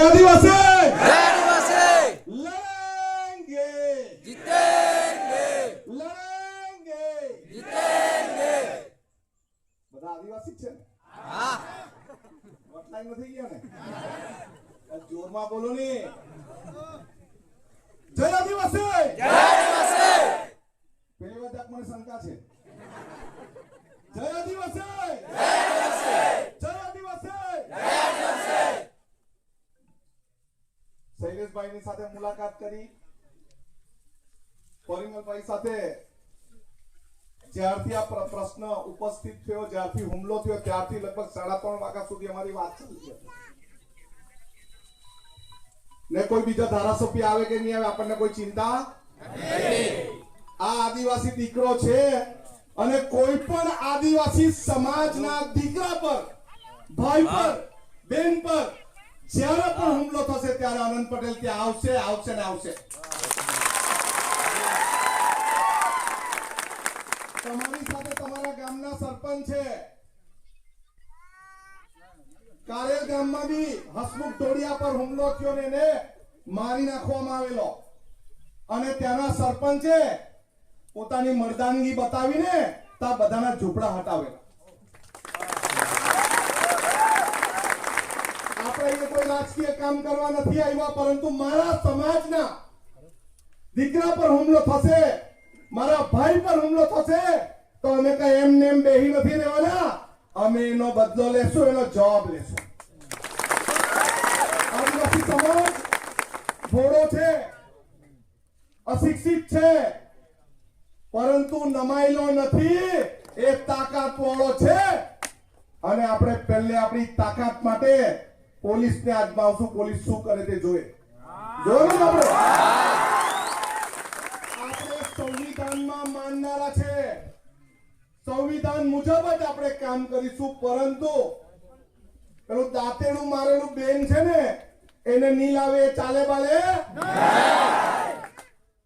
आदिवासी लड़ेंगे जीतेंगे लड़ेंगे जीतेंगे બધા આદિવાસી છે ને हाँ વટલાઈ નથી ગયા ને જોરમાં બોલો ને જય આદિવાસી जय आदिवासी પેલી વાત મને શંકા છે જય આદિવાસી जय आदिवासी જય આદિવાસી जय आदिवासी શૈલેષભાઈની સાથે મુલાકાત કરી પરિમલભાઈ સાથે જ્યારથી આ પ્રશ્ન ઉપસ્થિત થયો જ્યારથી હુમલો થયો ત્યારથી લગભગ 3:30 વાગ્યા સુધી અમારી વાત ચાલી છે ને કોઈ બીજા ધારાસભ્ય આવે કે નહીં આવે આપણને કોઈ ચિંતા नहीं આ આદિવાસી દીકરો છે અને કોઈ પણ આદિવાસી સમાજના દીકરા પર ભાઈ પર બેન પર જ્યારે પણ હુમલો થશે ત્યારે આનંદ પટેલ ત્યાં આવશે આવશે ને આવશે તમારી સાથે તમારા ગામના સરપંચ છે કારેલ ગામમાં બી હસમુખ ઢોડિયા પર હુમલો થયો ને એને મારી નાખવામાં આવેલો અને ત્યાંના સરપંચે પોતાની મર્દાનગી બતાવીને તા બધાના ઝૂંપડા હટાવેલા આપણે એ કોઈ રાજકીય કામ કરવા નથી આવ્યા પરંતુ મારા સમાજના દીકરા પર હુમલો થશે મારા ભાઈ પર હુમલો થશે તો અમે કઈ એમને એમ બેહી નથી રહેવાના અમે એનો બદલો લેશું એનો જવાબ લેશું આદિવાસી સમાજ થોડો છે અશિક્ષિત છે પરંતુ નમાયેલો નથી એ તાકાતવાળો છે અને આપણે પહેલે આપણી તાકાત માટે પોલીસને આજમાવશું પોલીસ શું કરે તે જોઈએ જોયું આપણે સંવિધાનમાં માનનારા છે સંવિધાન મુજબ જ આપણે કામ કરીશું પરંતુ પેલું દાંતેડું મારેલું બેન છે ને એને ની લાવે ચાલે બાલે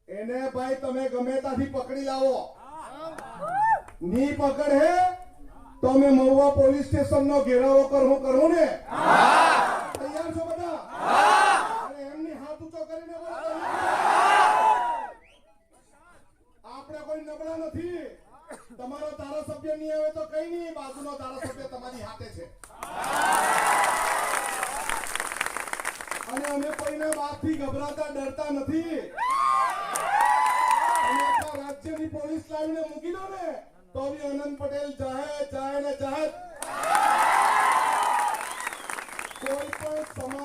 એને ભાઈ તમે ગમે ત્યાંથી પકડી લાવો ની પકડે તો અમે મહુવા પોલીસ સ્ટેશન નો ઘેરાવો કરું ને તૈયાર છો બધા અને એમની હાથ ઊંચો કરીને બોલો આપણે કોઈ નબળા નથી તમારો ધારાસભ્ય નહીં આવે તો કઈ નહીં બાજુનો ધારાસભ્ય તમારી હાથે છે અને અમે કોઈના વાતથી ગભરાતા ડરતા નથી અને આખા રાજ્યની પોલીસ લાવીને મૂકી દો ને તો બી આનંદ પટેલ જાય ને જાય કોઈ પણ સમાજ